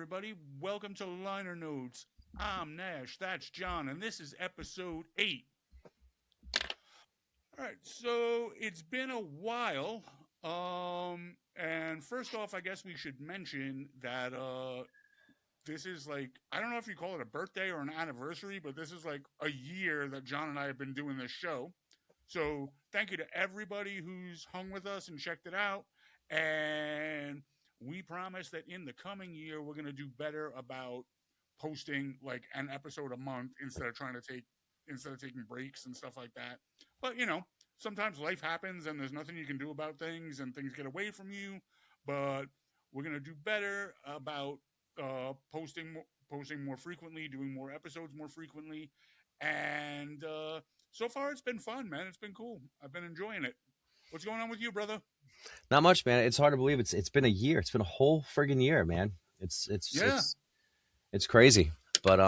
everybody. Welcome to Liner Notes. I'm Nash, that's John, and this is episode 8. All right, so it's been a while. And first off, I guess we should mention that this is like, I don't know if you call it a birthday or an anniversary, but this is like a year that John and I have been doing this show. So thank you to everybody who's hung with us and checked it out. And we promise that in the coming year, we're going to do better about posting like an episode a month instead of taking breaks and stuff like that. But sometimes life happens and there's nothing you can do about things and things get away from you. But we're going to do better about posting more frequently, doing more episodes more frequently, and so far it's been fun, man. It's been cool. I've been enjoying it. What's going on with you, brother? Not much, man. It's hard to believe it's been a year. It's been a whole friggin' year, man. It's it's Yeah, it's it's crazy. But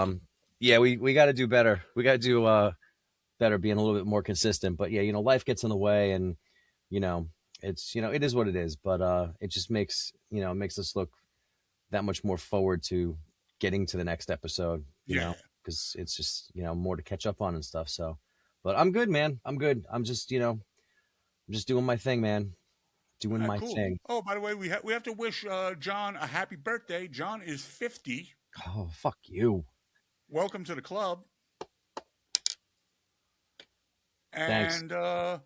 yeah, we got to do better. We got to do better, being a little bit more consistent. But yeah, life gets in the way, and you know, it is what it is. But it just makes us look that much more forward to getting to the next episode. yeah. Because it's just more to catch up on and stuff. So, but I'm good, man. I'm good. I'm just doing my thing, man. Doing my Cool. thing. Oh, by the way, we have to wish John a happy birthday. John is 50. Oh, fuck you. Welcome to the club. Thanks. And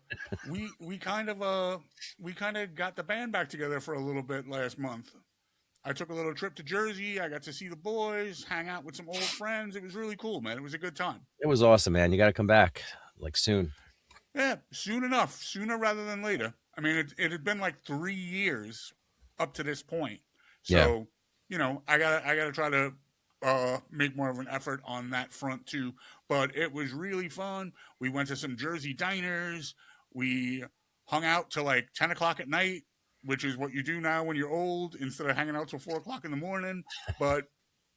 we kind of got the band back together for a little bit last month. I took a little trip to Jersey. I got to see the boys, hang out with some old friends. It was really cool, man. It was a good time. It was awesome, man. You got to come back like soon. Yeah, soon enough, sooner rather than later. I mean, it had been like 3 years up to this point, Yeah. so I gotta try to make more of an effort on that front too. But it was really fun. We went to some Jersey diners. We hung out till like 10 o'clock at night, which is what you do now when you're old, instead of hanging out till 4 o'clock in the morning. But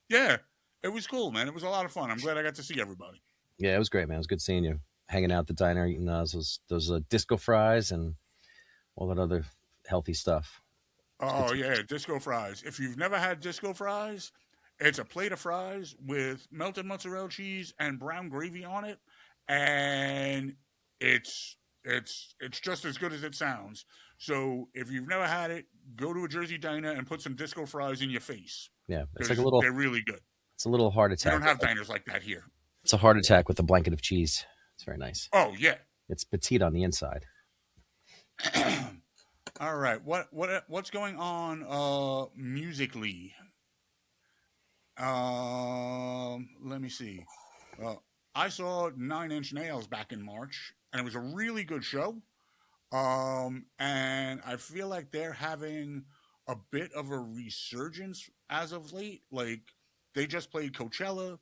yeah, it was cool, man. It was a lot of fun. I'm glad I got to see everybody. Yeah, it was great, man. It was good seeing you. Hanging out at the diner, eating those disco fries and all that other healthy stuff. It's good Oh to yeah, disco fries. If you've never had disco fries, it's a plate of fries with melted mozzarella cheese and brown gravy on it, and it's just as good as it sounds. So if you've never had it, go to a Jersey diner and put some disco fries in your face Yeah, because they're really good. it's a little heart We don't attack. have diners like that here. It's a heart attack with a blanket of cheese. It's very nice. Oh yeah. It's petite on the inside. All right. What's going on musically? Let me see. Uh, I saw Nine Inch Nails back in March, and it was a really good show. And I feel like they're having a bit of a resurgence as of late. Like they just played Coachella,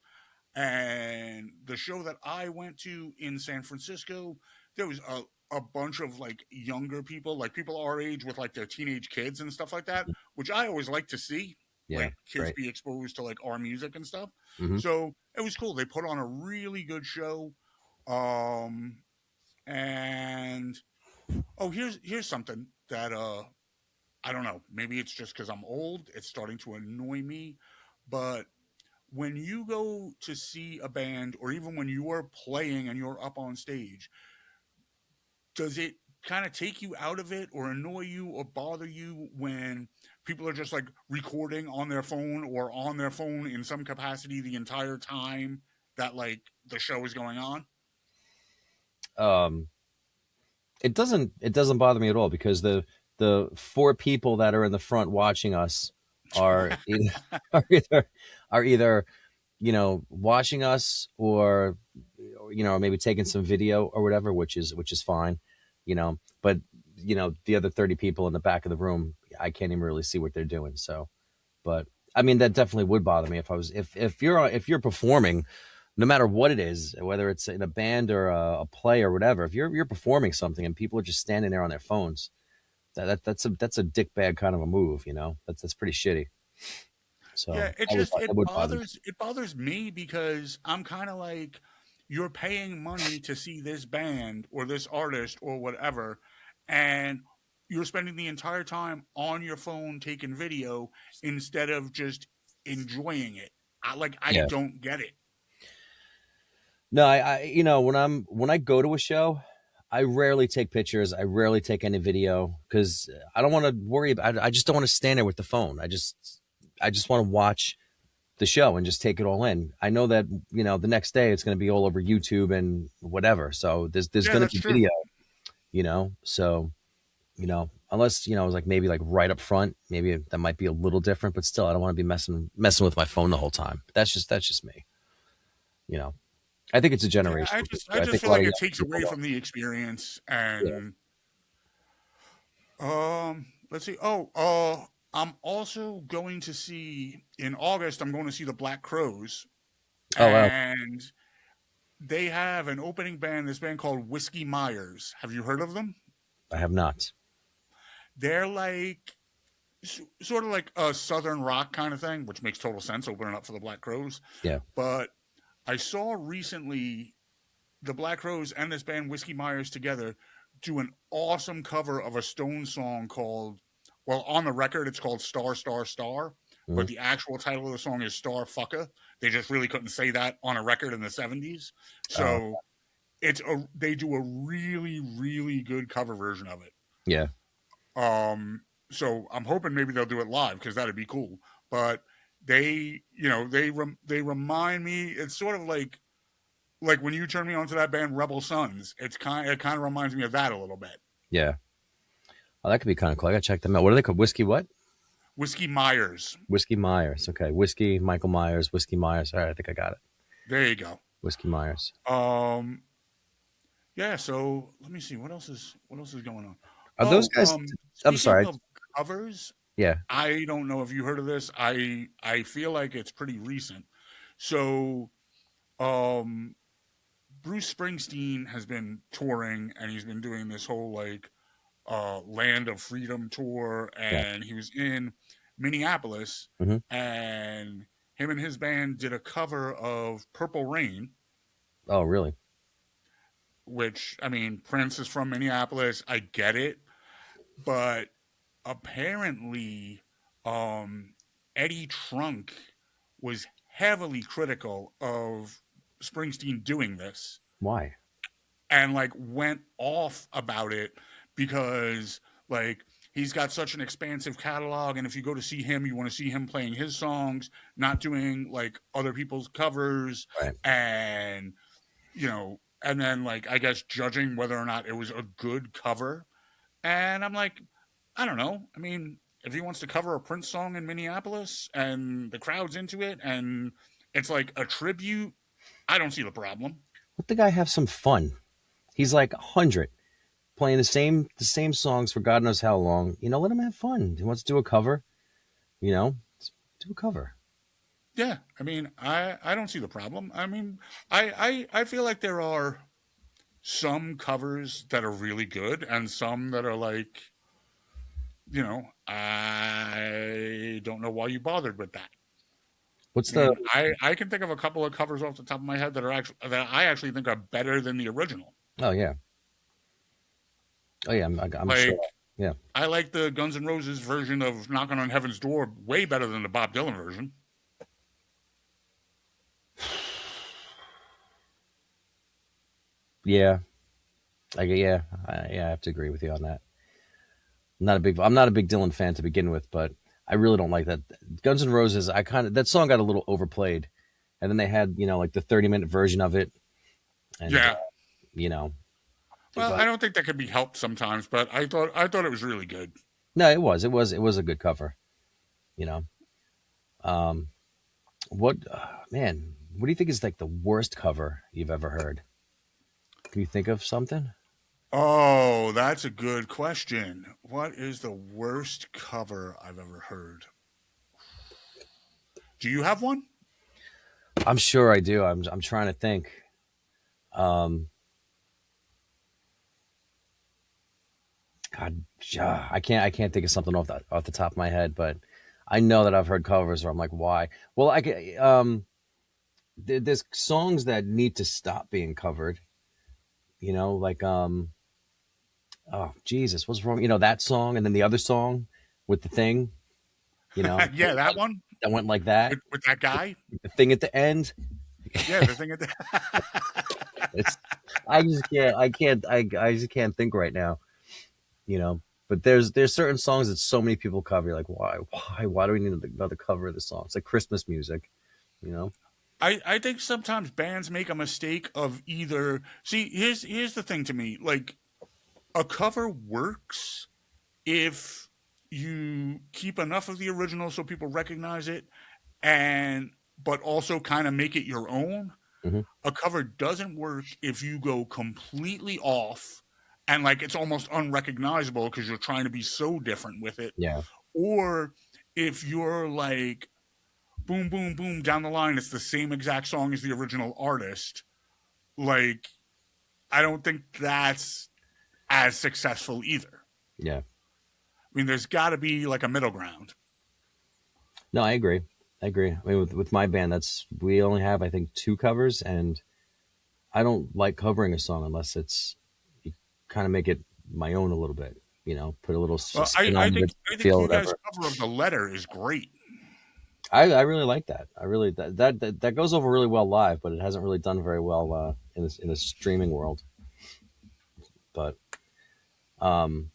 and the show that I went to in San Francisco, there was a bunch of like younger people, like people our age with like their teenage kids and stuff like that, which I always like to see, Yeah, like kids great. be exposed to like our music and stuff. Hmm. So it was cool. They put on a really good show. Um, and oh, here's something that I don't know. Maybe it's just because I'm old. It's starting to annoy me, but when you go to see a band, or even when you are playing and you're up on stage, does it kind of take you out of it or annoy you or bother you when people are just like recording on their phone or on their phone in some capacity the entire time that like the show is going on? Um, it doesn't bother me at all because the four people that are in the front watching us are either are either are either watching us or maybe taking some video or whatever, which is fine. But the other 30 people in the back of the room, I can't even really see what they're doing. So, but I mean, that definitely would bother me if you're performing, no matter what it is, whether it's in a band or a play or whatever. If you're performing something and people are just standing there on their phones, that's a dick bag kind of a move. That's pretty shitty. So Yeah, it that would just that would bother me. it bothers me because I'm kind of like, you're paying money to see this band or this artist or whatever, and you're spending the entire time on your phone taking video instead of just enjoying it. I Yeah. don't get it. No, you know, when I go to a show, I rarely take pictures. I rarely take any video because I don't want to worry about. I just don't want to stand there with the phone. I just want to watch the show and just take it all in. I know that you know the next day it's going to be all over YouTube and whatever. So there's Yeah, going to that's be true. video, you know. So you know, unless you know, like maybe like right up front, maybe that might be a little different. But still, I don't want to be messing with my phone the whole time. That's just me. You know, I think it's a Yeah, generational thing. I I just think a feel lot like of it young takes people away don't. from the experience. Yeah. And let's see. I'm also going to see in August. I'm going to see the Black Crows, Oh wow, and they have an opening band. This band called Whiskey Myers. Have you heard of them? I have not. They're like sort of like a southern rock kind of thing, which makes total sense opening up for the Black Crows. Yeah. But I saw recently the Black Crows and this band Whiskey Myers together do an awesome cover of a Stone song called, well, on the record it's called Star Star Star, Hmm. but the actual title of the song is Star Fucka. They just really couldn't say that on a record in the 70s. Oh So they do a really really good cover version of it. yeah. So I'm hoping maybe they'll do it live because that'd be cool. But they remind me. It's sort of like when you turn me on to that band Rebel Sons. It kind of reminds me of that a little bit. Yeah. Oh, that could be kind of cool. I gotta check them out. What are they called? Whiskey what? Whiskey Myers. Whiskey Myers. Okay. Whiskey Michael Myers. Whiskey Myers. All right. I think I got it. There you go. Whiskey Myers. Um, yeah. So let me see what else is going on. Are those guys? I'm Speaking sorry. of covers, Yeah. I don't know if you heard of this. I feel like it's pretty recent. So um, Bruce Springsteen has been touring and he's been doing this whole like Land of Freedom tour, Yeah. and he was in Minneapolis, Hmm. and him and his band did a cover of Purple Rain, Oh really? which I mean Prince is from Minneapolis, I get it, but apparently um, Eddie Trunk was heavily critical of Springsteen doing this Why? and like went off about it because like he's got such an expansive catalog, and if you go to see him you want to see him playing his songs, not doing like other people's covers. Right. And and then like I guess judging whether or not it was a good cover. And I'm like, I don't know, I mean, if he wants to cover a Prince song in Minneapolis and the crowd's into it and it's like a tribute, I don't see the problem. Let the guy have some fun. He's like 100, playing the same songs for God knows how long. You know, let him have fun. He wants to do a cover. You know, do a cover. Yeah, I mean, I don't see the problem. I mean, I feel like there are some covers that are really good and some that are like, I don't know why you bothered with that. What's I the? mean, I can think of a couple of covers off the top of my head that I actually think are better than the original. Oh yeah. Oh yeah. I'm sure. Like Yeah. I like the Guns N' Roses version of "Knocking on Heaven's Door" way better than the Bob Dylan version. Yeah. Yeah. I have to agree with you on that. I'm not a big Dylan fan to begin with, but I really don't like that. Guns N' Roses, I kind of that song got a little overplayed, and then they had like the 30-minute version of it, and Yeah. you know, Well, but I don't think that could be helped sometimes, but I thought it was really good. no, it was a good cover, you know. Um, what man? What do you think is like the worst cover you've ever heard? Can you think of something? Oh, that's a good question. What is the worst cover I've ever heard? Do you have one? I'm sure I do. I'm trying to think. Um, God, I can't think of something off the top of my head, but I know that I've heard covers where I'm like, why? Well, there's songs that need to stop being covered. Like oh Jesus, what's wrong? That song and then the other song with the thing. You know, Yeah, that one. that went like that. with that guy. The thing at the end. Yeah, the thing at the It's, I just can't. I just can't think right now. You know. But there's certain songs that so many people cover. You're like, why do we need another cover of the song? It's like Christmas music. You know. I think sometimes bands make a mistake of either see here's the thing to me, like a cover works if you keep enough of the original so people recognize it, and but also kind of make it your own. Hmm. A cover doesn't work if you go completely off and like it's almost unrecognizable because you're trying to be so different with it, Yeah. or if you're like boom boom boom down the line it's the same exact song as the original artist. Like I don't think that's as successful either. Yeah. I mean, there's got to be like a middle ground. No, I agree. I agree. I mean, with my band, that's we only have I think two covers, and I don't like covering a song unless it's you kind of make it my own a little bit. You know, put a little Well, spin on it, I think feel you guys' whatever. cover of the letter is great. I really like that. I really that goes over really well live, but it hasn't really done very well in the streaming world. But um,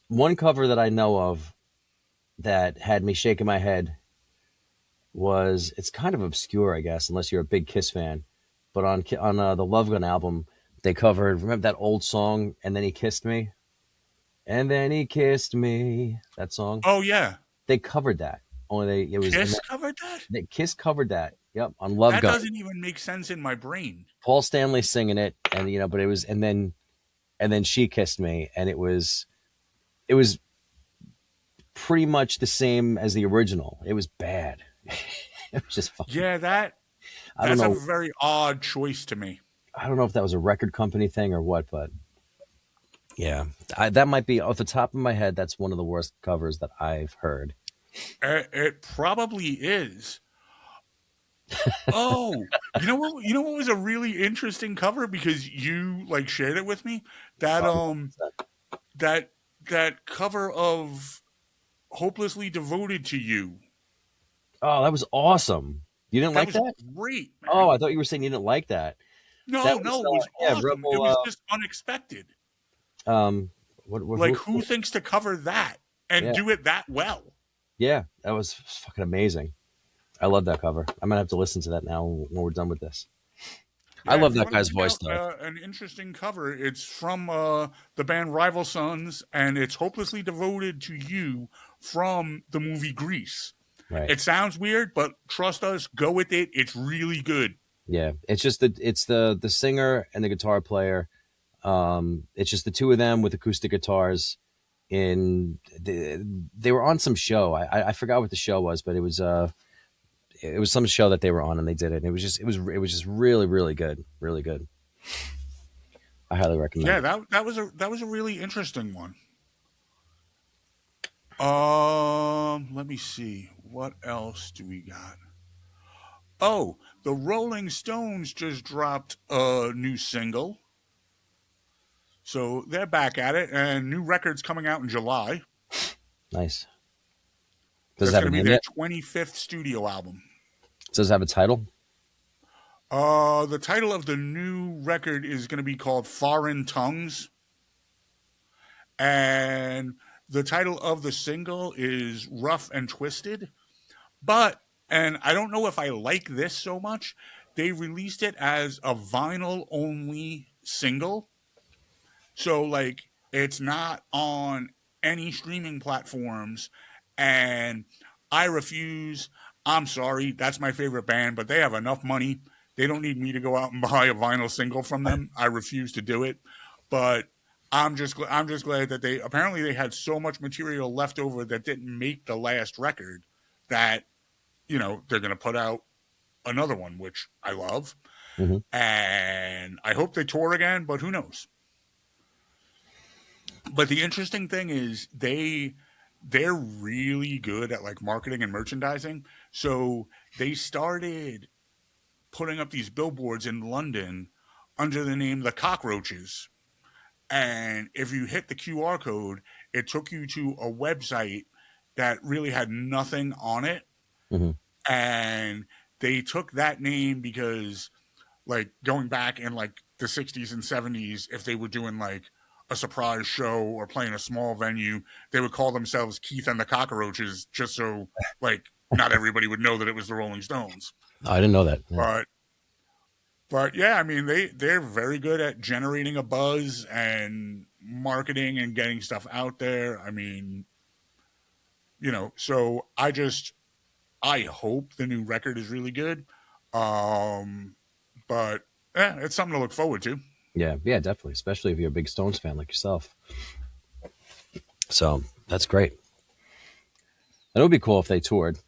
one cover that I know of that had me shaking my head was it's kind of obscure, I guess, unless you're a big Kiss fan. But on the Love Gun album, they covered remember that old song, "And Then He Kissed Me," and then he kissed me. That song Oh yeah, they covered that. Only they it was and Kiss covered that. Kiss covered that. Yep, on Love That Gun. doesn't even make sense in my brain. Paul Stanley singing it, and but it was and then she kissed me, and it was pretty much the same as the original. It was bad. It was just fucking. Yeah, I don't that's a know. very odd choice to me. I don't know if that was a record company thing or what, but yeah, that might be off the top of my head. That's one of the worst covers that I've heard. It probably is. Oh, you know what? You know what was a really interesting cover because you like shared it with me. That that that cover of "Hopelessly Devoted to You." Oh, that was awesome. You didn't That like was that? great, Oh, man. I thought you were saying you didn't like that. No, That was no, it was yeah, awesome. It Rebel. was just unexpected. What Like, who? who thinks to cover that and Yeah, do it that well? yeah, that was fucking amazing. I love that cover. I'm gonna have to listen to that now when we're done with this. I Yeah, love if you that want to guy's check voice out though. an interesting cover, it's from the band Rival Sons, and it's "Hopelessly Devoted to You" from the movie Grease. Right. It sounds weird, but trust us, go with it. It's really good. Yeah. It's just the singer and the guitar player. It's just the two of them with acoustic guitars. They were on some show. I forgot what the show was, but it was some show that they were on and they did it. And it was just really really good, really good. I highly recommend Yeah, it. that was a really interesting one. Let me see. What else do we got? Oh, the Rolling Stones just dropped a new single. So they're back at it, and new record's coming out in July. Nice. Does it That's have going a to be name their yet? 25th studio album. Does it have a title? The title of the new record is going to be called Foreign Tongues. And the title of the single is Rough and Twisted. But, and I don't know if I like this so much, they released it as a vinyl only single. So, like, it's not on any streaming platforms. And I refuse. I'm sorry. That's my favorite band, but they have enough money. They don't need me to go out and buy a vinyl single from them. I refuse to do it. But I'm just glad that they apparently they had so much material left over that didn't make the last record that they're going to put out another one, which I love. Hmm. And I hope they tour again, but who knows? But the interesting thing is they're really good at like marketing and merchandising. So they started putting up these billboards in London under the name The Cockroaches. And if you hit the QR code, it took you to a website that really had nothing on it. Hmm. And they took that name because, like, going back in like the 60s and 70s, if they were doing like a surprise show or playing a small venue, they would call themselves Keith and the Cockroaches, just so like not everybody would know that it was the Rolling Stones. I didn't know that. Yeah. But yeah, I mean, they're very good at generating a buzz and marketing and getting stuff out there. I mean, so I hope the new record is really good. Um, but yeah, it's something to look forward to. Yeah, yeah, definitely. Especially if you're a big Stones fan like yourself. So that's great. And it would be cool if they toured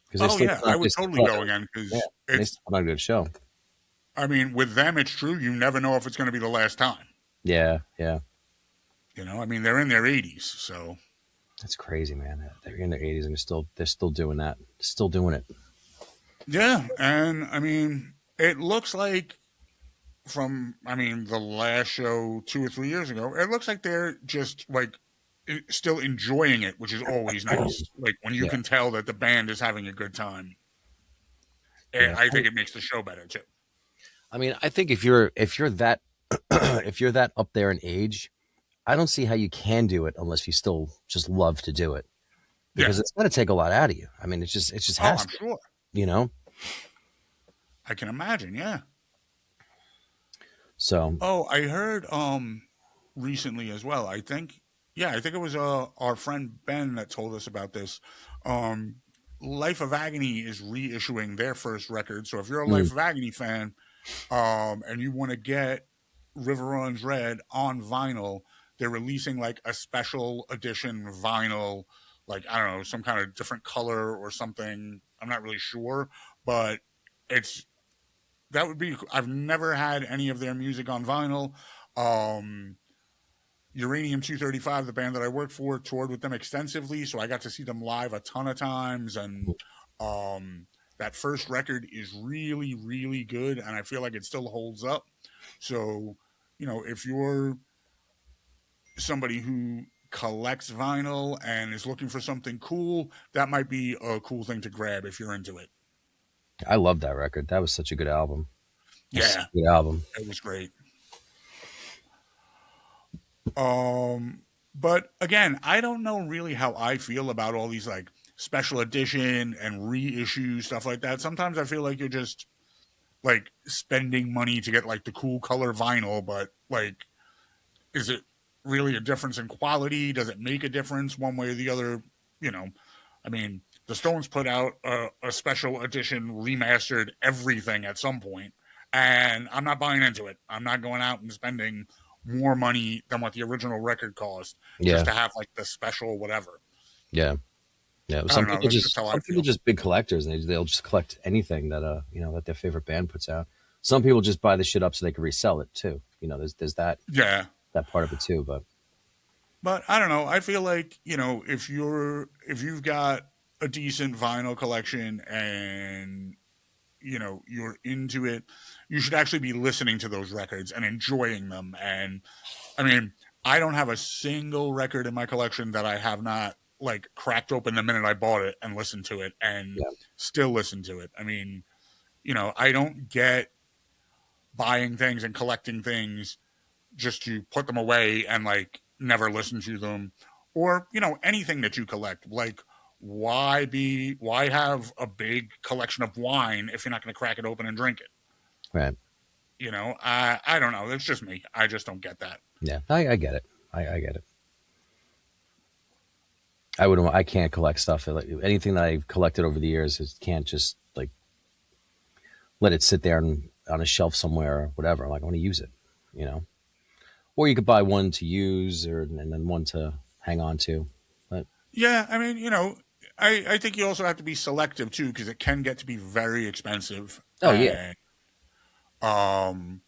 because Oh yeah, I they would still totally put go on, again yeah, because they it's. still put on a good show. I mean, with them, it's true. You never know if it's going to be the last time. Yeah, yeah. I mean, they're in their 80s, so That's crazy, man. They're in their 80s and they're still doing that. Still doing it. yeah. And I mean, it looks like the last show 2 or 3 years ago, it looks like they're just like still enjoying it, which is always nice. Like when you Yeah, can tell that the band is having a good time. yeah. I think it makes the show better too. I mean, I think if you're that if you're that up there in age, I don't see how you can do it unless you still just love to do it Yeah. because it's going to take a lot out of you. I mean, it just Oh, has I'm to, sure. you know. I can imagine. Yeah. So, Oh, I heard recently as well. I think it was our friend Ben that told us about this. Um Life of Agony is reissuing their first record. So if you're a mm, Life of Agony fan, and you want to get River Runs Red on vinyl, they're releasing like a special edition vinyl, like I don't know, some kind of different color or something. I'm not really sure, but it's that would be. I've never had any of their music on vinyl. Um, Uranium 235, the band that I worked for, toured with them extensively, so I got to see them live a ton of times. And um, that first record is really, really good, and I feel like it still holds up. So, if you're somebody who collects vinyl and is looking for something cool, that might be a cool thing to grab if you're into it. I love that record. That was such a good album. That's such Yeah, a good album. it was great. Um, but again, I don't know really how I feel about all these like special edition and reissue stuff like that. Sometimes I feel like you're just like spending money to get like the cool color vinyl, but like, is it really a difference in quality? Does it make a difference one way or the other? You know, I mean, the Stones put out a special edition remastered everything at some point, and I'm not buying into it. I'm not going out and spending more money than what the original record cost just Yeah, to have like the special whatever. yeah, yeah. I don't know. That's just how I Some people feel. just big collectors, and they'll just collect anything that that their favorite band puts out. Some people just buy the shit up so they can resell it too. There's Yeah, that part of it too. But but I don't know. I feel like if you've got a decent vinyl collection and you're into it, you should actually be listening to those records and enjoying them. And I mean, I don't have a single record in my collection that I have not like cracked open the minute I bought it and listened to it and yeah, still listen to it. I mean, I don't get buying things and collecting things just to put them away and like never listen to them, or anything that you collect. Like, why have a big collection of wine if you're not going to crack it open and drink it? right. I don't know. It's just me. I just don't get that. Yeah, I get it. I get it. I wouldn't. I can't collect stuff. Like, anything that I've collected over the years is can't just like let it sit there on a shelf somewhere or whatever. Like, I want to use it, you know. Or you could buy one to use, and then one to hang on to. But Yeah, I mean, I think you also have to be selective too, because it can get to be very expensive. oh yeah, And um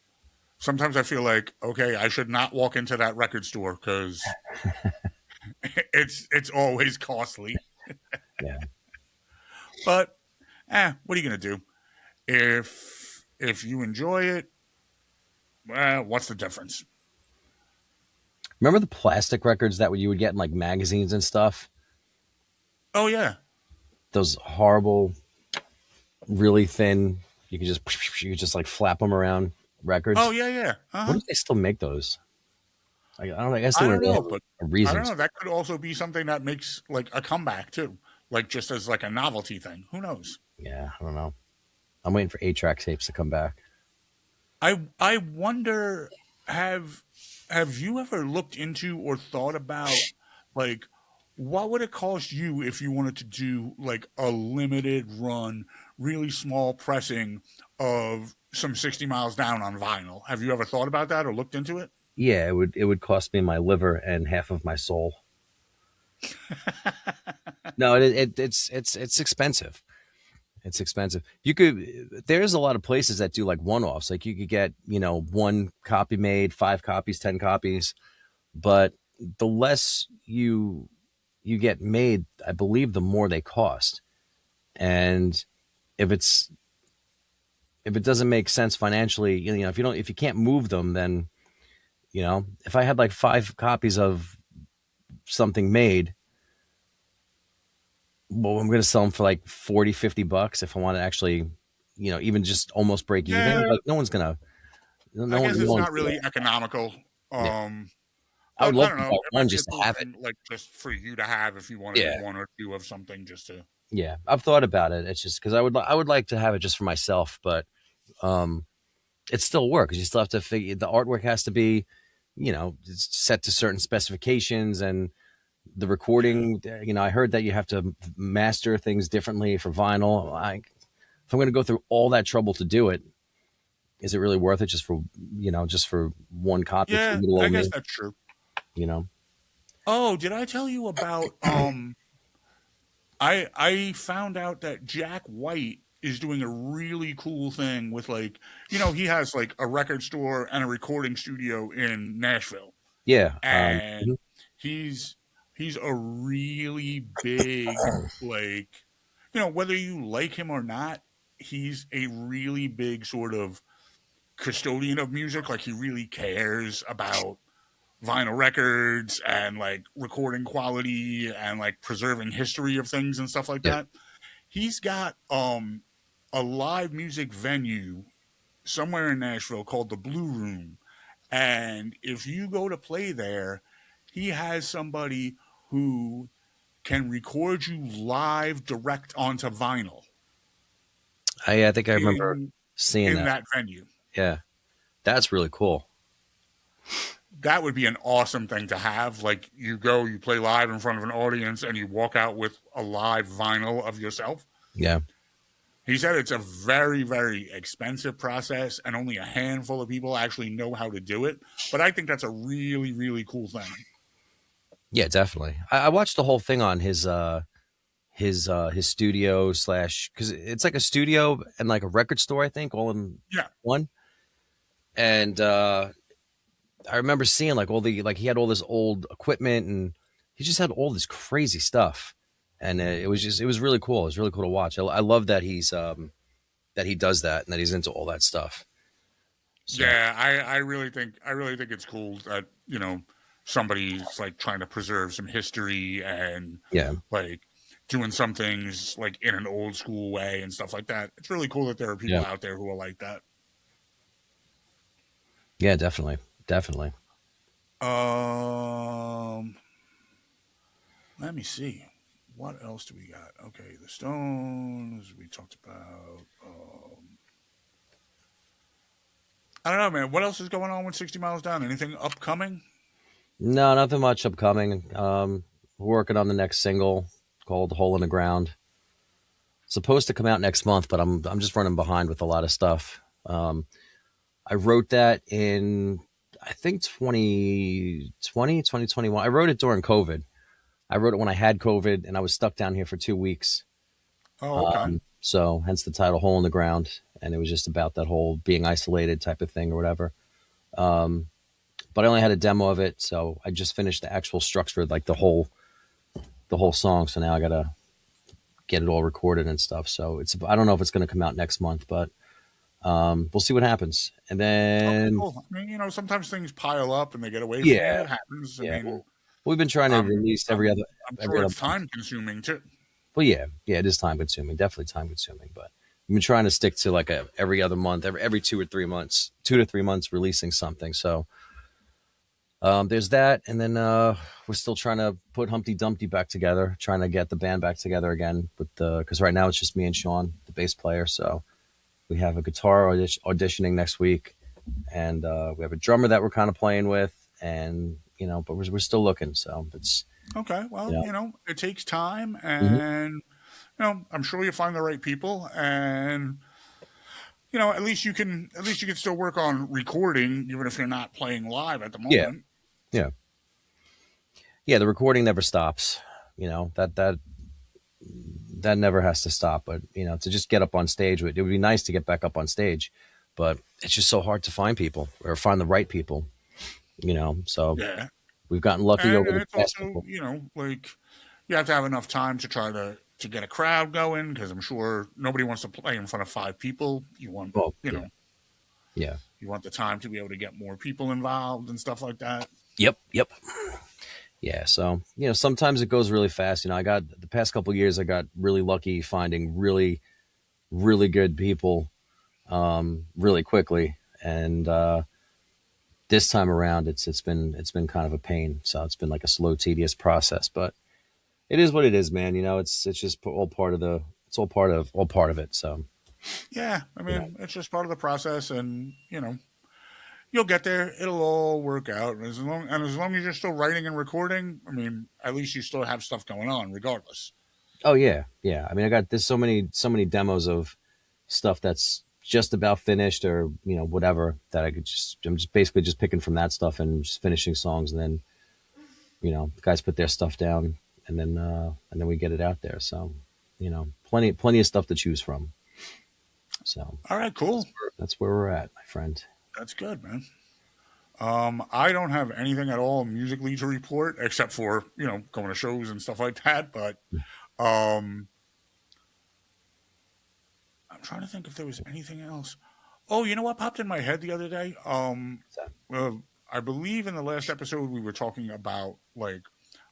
sometimes I feel like, okay, I should not walk into that record store because it's always costly. yeah. But what are you gonna do? If you enjoy it, what's the difference? Remember the plastic records that you would get in like magazines and stuff? Oh yeah. those horrible, really thin. You could just like flap them around Oh records. yeah, yeah. What Uh-huh. if they still make those? I don't know. I guess they I were don't they know, have but a I reason. don't know. That could also be something that makes like a comeback too, like just as like a novelty thing. Who knows? Yeah, I don't know. I'm waiting for 8-track tapes to come back. I wonder, have have you ever looked into or thought about like what would it cost you if you wanted to do like a limited run, really small pressing of some 60 miles down on vinyl? Have you ever thought about that or looked into it? Yeah, it would cost me my liver and half of my soul. No, it's expensive. It's expensive. There's a lot of places that do like one-offs. Like you could get, one copy made, 5 copies, 10 copies, but the less you get made, I believe the more they cost. And if it's if it doesn't make sense financially, if you can't move them, then, if I had like 5 copies of something made, well, I'm going to sell them for like 40, $50 if I want to actually, even just almost break even. Yeah, Like no one's going to, I guess no it's one's not going really to, economical. yeah. Um, I would but I love don't to know. buy It one might be a just to cool have it. thing, like just for you to have if you wanted Yeah. one or two of something, just to. Yeah. I've thought about it. It's just because I would like to have it just for myself, but, um, it's still work because you still have to figure the artwork has to be, it's set to certain specifications and the Yeah. recording. I heard that you have to master things differently for vinyl. If I'm going to go through all that trouble to do it, is it really worth it just for one copy for Yeah, little I old guess me? that's true. You know? Oh, did I tell you about I found out that Jack White is doing a really cool thing with like, he has like a record store and a recording studio in Nashville. Yeah. And he's he's a really big, like, whether you like him or not, he's a really big sort of custodian of music. Like he really cares about vinyl records and like recording quality and like preserving history of things and stuff like Yeah. that. He's got a live music venue somewhere in Nashville called the Blue Room. And if you go to play there, he has somebody who can record you live direct onto vinyl I think I remember in seeing in that. that venue. Yeah. That's really cool. That would be an awesome thing to have. Like you go, you play live in front of an audience, and you walk out with a live vinyl of yourself. Yeah. He said it's a very, very expensive process, and only a handful of people actually know how to do it. But I think that's a really, really cool thing. Yeah, definitely. I watched the whole thing on his studio slash because it's like a studio and like a record store, I think, all in Yeah, one. And I remember seeing like he had all this old equipment and he just had all this crazy stuff. And it was really cool. It was really cool to watch. I love that that he does that and that he's into all that stuff. So yeah. I really think it's cool that somebody's like trying to preserve some history and yeah, like doing some things like in an old school way and stuff like that. It's really cool that there are yeah, people out there who are like that. yeah, definitely, definitely. Um, Let me see. What else do we got? Okay, the Stones we talked about. I don't know, man. What else is going on with 60 Miles Down? Anything upcoming? No, nothing much upcoming. We're working on the next single called "Hole in the Ground." Supposed to come out next month, but I'm just running behind with a lot of stuff. I wrote that in I think 2020, 2021. I wrote it during COVID. I wrote it when I had COVID and I was stuck down here for 2 weeks. Oh, okay. So hence the title "Hole in the Ground," and it was just about that whole being isolated type of thing or whatever. But I only had a demo of it, so I just finished the actual structure, like the whole song. So now I gotta get it all recorded and stuff. So I don't know if it's gonna come out next month, but we'll see what happens. And Okay, then cool. I mean, sometimes things pile up and they get away from you. yeah, It happens. I yeah, mean, we've been trying to I'm, release every I'm, other I'm every sure other it's month. time consuming too. Well, yeah, it is time consuming, definitely time consuming. But I've been trying to stick to like every other month, every 2 or 3 months, 2 to 3 months releasing something. So there's that, and then we're still trying to put Humpty Dumpty back together, trying to get the band back together again with the because right now it's just me and Sean, the bass player. So we have a guitar auditioning next week, and we have a drummer that we're kind of playing with, and but we're still looking. So it's Okay, well, you know, it takes time, mhm. and I'm sure you'll find the right people, and at least you can still work on recording, even if you're not playing live at the Yeah, moment. yeah, yeah. The recording never stops. That never has to stop. But to just get up on stage, it would be nice to get back up on stage, but it's just so hard to find people or find the right people. So Yeah, we've gotten lucky and over the it's past also couple. like you have to have enough time to try to get a crowd going because I'm sure nobody wants to play in front of 5 people. You want Well, you yeah, know yeah, you want the time to be able to get more people involved and stuff like that. yep. Yeah, so sometimes it goes really fast. I got the past couple of years, I got really lucky finding really, really good people really quickly, and this time around, it's been kind of a pain. So it's been like a slow, tedious process, but it is what it is, man. It's just all part of the it's all part of it. So Yeah, I you know, mean it's just part of the process, and you'll get there. It'll all work out, and as long as you're still writing and recording, I mean, at least you still have stuff going on, regardless. oh yeah. I mean, I got there's so many demos of stuff that's just about finished or whatever that I'm just basically just picking from that stuff and just finishing songs, and then the guys put their stuff down, and then we get it out there. So plenty of stuff to choose from. So All right, cool. that's where we're at, my friend. That's good, man. I don't have anything at all musically to report except for going to shows and stuff like that. But um, I'm trying to think if there was anything else. Oh, you know what popped in my head the other day? So, Uh, I believe in the last episode we were talking about like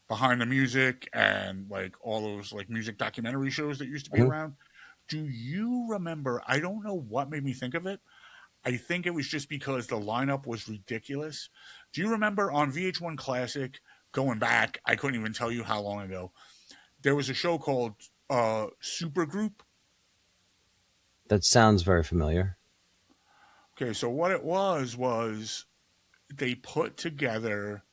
behind the music and like all those like music documentary shows that used to be mhm. around. Do you remember? I don't know what made me think of it. I think it was just because the lineup was ridiculous. Do you remember on VH1 Classic going back? I couldn't even tell you how long ago. There was a show called Supergroup. That sounds very familiar. Okay, so what it was they put together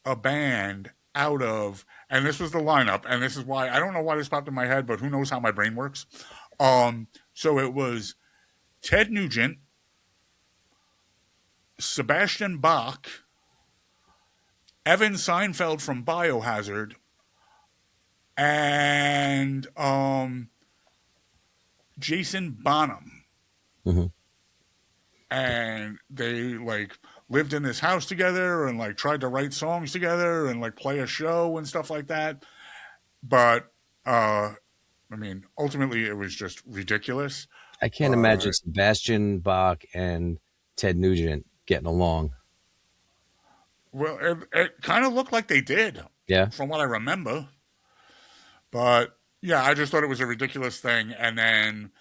a band out of, and this was the lineup, and this is why I don't know why this popped in my head, but who knows how my brain works. So it was Ted Nugent, Sebastian Bach, Evan Seinfeld from Biohazard, and Jason Bonham. Hmm. And they like lived in this house together and like tried to write songs together and like play a show and stuff like that. But I mean, ultimately it was just ridiculous. I can't imagine But Sebastian Bach and Ted Nugent getting along. well, it kind of looked like they did Yeah. from what I remember. But yeah, I just thought it was a ridiculous thing. And then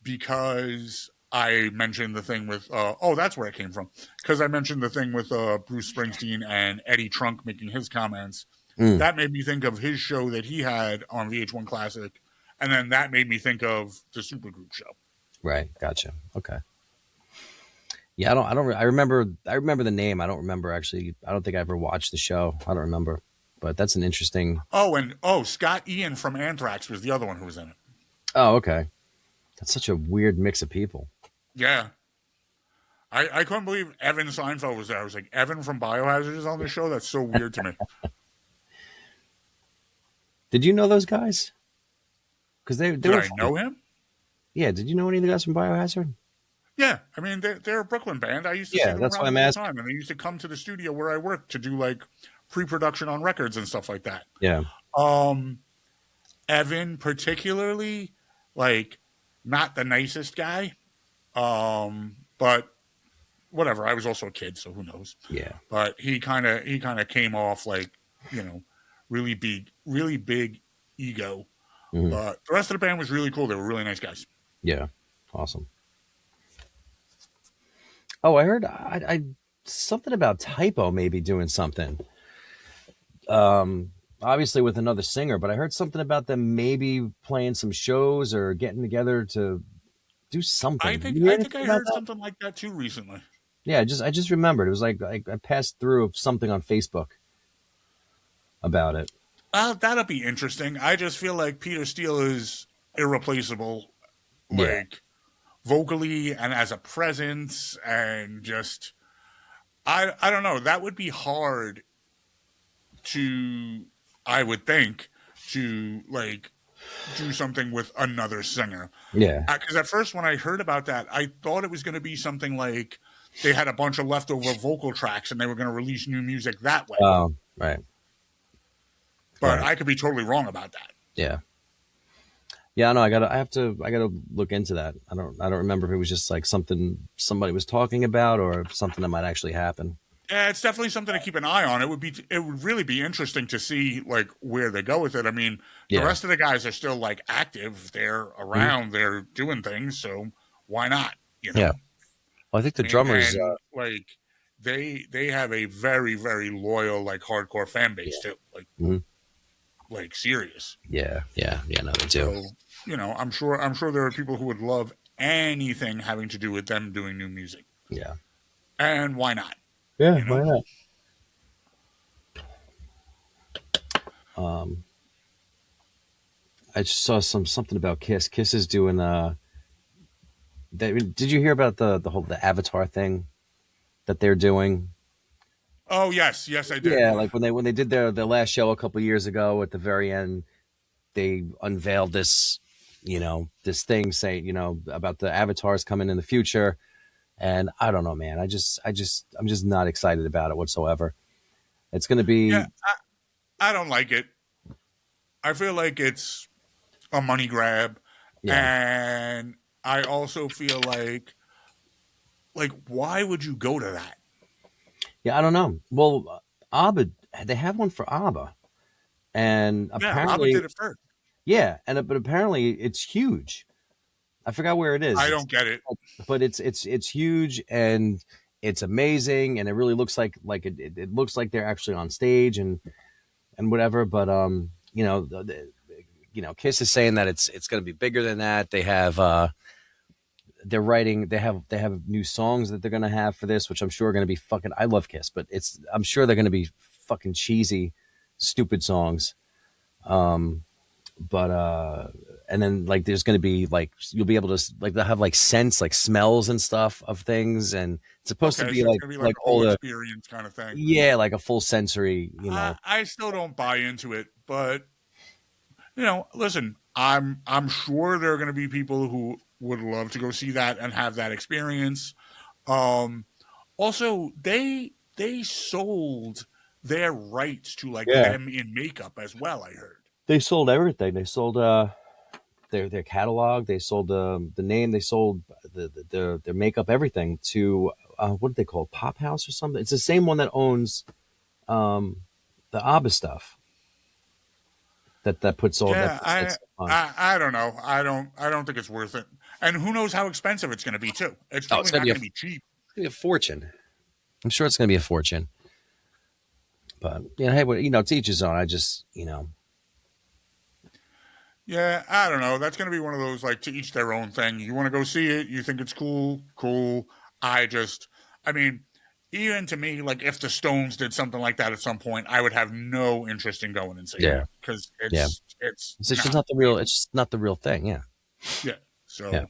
because I mentioned the thing with that's where it came from. Because I mentioned the thing with Bruce Springsteen and Eddie Trunk making his comments. Mm, That made me think of his show that he had on VH1 Classic, and then that made me think of the Supergroup show. right. Gotcha. Okay. Yeah. I remember the name. I don't remember actually. I don't think I ever watched the show. I don't remember. But that's an interesting. Oh, and Scott Ian from Anthrax was the other one who was in it. Oh, okay. That's such a weird mix of people. Yeah, I couldn't believe Evan Seinfeld was there. I was like, Evan from Biohazard is on the show. That's so weird to me. Did you know those guys? Because they Did were I funny. know him? Yeah. Did you know any of the guys from Biohazard? Yeah, I mean they're a Brooklyn band. I used to see Yeah. them That's why around I'm all the asking. time, and they used to come to the studio where I worked to do like pre-production on records and stuff like that. Yeah. Um, Evan particularly, like, not the nicest guy. But whatever. I was also a kid, so who knows? Yeah. But he kind of came off like, you know, really big ego. Mhm. But the rest of the band was really cool. They were really nice guys. Yeah. Awesome. Oh, I heard I something about Typo maybe doing something. Obviously with another singer, but I heard something about them maybe playing some shows or getting together to do something. Did you hear I think anything I about heard that? something like that too recently. Yeah, I just remembered. It was like I passed through something on Facebook about it. That'll be interesting. I just feel like Peter Steele is irreplaceable, Yeah. like vocally and as a presence, and just I don't know. That would be hard to, I would think, to like do something with another singer. Yeah. Because at first, when I heard about that, I thought it was going to be something like they had a bunch of leftover vocal tracks and they were going to release new music that way. Right. But Right. I could be totally wrong about that. Yeah. Yeah, no, I gotta look into that. I don't remember if it was just like something somebody was talking about or something that might actually happen. Yeah, it's definitely something to keep an eye on. It would really be interesting to see like where they go with it. I mean, the Yeah. rest of the guys are still like active. They're Mhm. around. They're doing things. So why not? You Yeah. know. Well, I think I the mean, drummers and like they have a very very loyal like hardcore fan base yeah. too. Mhm. Like serious. Yeah. Yeah. Yeah, no, they do. So I'm sure there are people who would love anything having to do with them doing new music. Yeah. And why not? Yeah, You know. why not? Um I just saw something about Kiss. Kiss is doing did you hear about the whole the Avatar thing that they're doing? Oh yes, yes I did. Yeah, like when they did their last show a couple years ago at the very end, they unveiled this, this thing saying, about the avatars coming in the future. And I don't know, man. I'm just not excited about it whatsoever. It's going to Yeah, be, I don't like it. I feel like it's a money grab, yeah, and I also feel like why would you go to that? yeah. I don't know. Well, ABBA, they have one for ABBA, and Yeah, Abba apparently, did it first. yeah, but apparently it's huge. I forgot where it is. I It's, don't get it. but it's huge and it's amazing, and it really looks like it looks like they're actually on stage and whatever. But Kiss is saying that it's going to be bigger than that. They have they're writing. They have new songs that they're going to have for this, which I'm sure are going to be fucking. I love Kiss, but I'm sure they're going to be fucking cheesy, stupid songs. But and then like there's going to be like you'll be able to like they'll have like scents, like smells and stuff of things, and it's supposed to Okay, be so it's gonna be like like a all whole the experience kind of thing. yeah, like a full sensory, I still don't buy into it, but listen, I'm sure there are going to be people who would love to go see that and have that experience. Um, Also, they sold their rights to like Yeah. them in makeup as well. I heard. They sold everything. They sold their catalog. They sold the name. They sold their makeup, everything to what did they call it? Pop House or something? It's the same one that owns um, the ABBA stuff that puts all that Yeah, stuff on. I don't know. I don't think it's worth it. And who knows how expensive it's going to be too. It's Oh, it's probably gonna not be going to be cheap. a fortune. I'm sure it's gonna be a fortune. But hey, to each his own. I just Yeah, I don't know. That's going to be one of those like to each their own thing. You want to go see it, you think it's cool, cool. I mean, even to me, like if the Stones did something like that at some point, I would have no interest in going and seeing it yeah because yeah. it's It's just not. not the real. It's just not the real thing. Yeah Yeah. yeah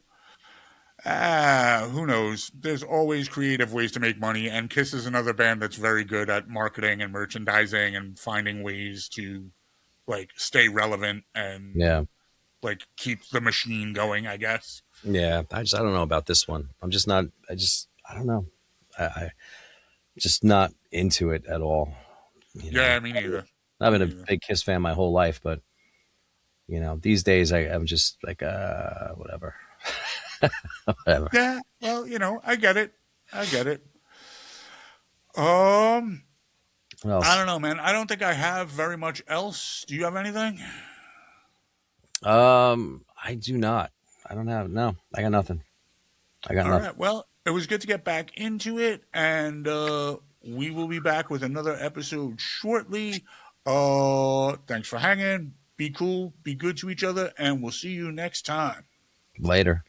So who knows? There's always creative ways to make money, and Kiss is another band that's very good at marketing and merchandising and finding ways to like stay relevant and yeah. like keep the machine going, I guess. Yeah, I don't know about this one. I'm just not. I don't know. I just not into it at all. You know, Yeah, me neither. I've Me been a neither. big Kiss fan my whole life, but these days I'm just like whatever, whatever. Yeah, well, I get it. I get it. Um, What I else? don't know, man. I don't think I have very much else. Do you have anything? I do not. I don't have no. I got nothing. I got All nothing. right. Well, it was good to get back into it, and we will be back with another episode shortly. Thanks for hanging. Be cool. Be good to each other, and we'll see you next time. Later.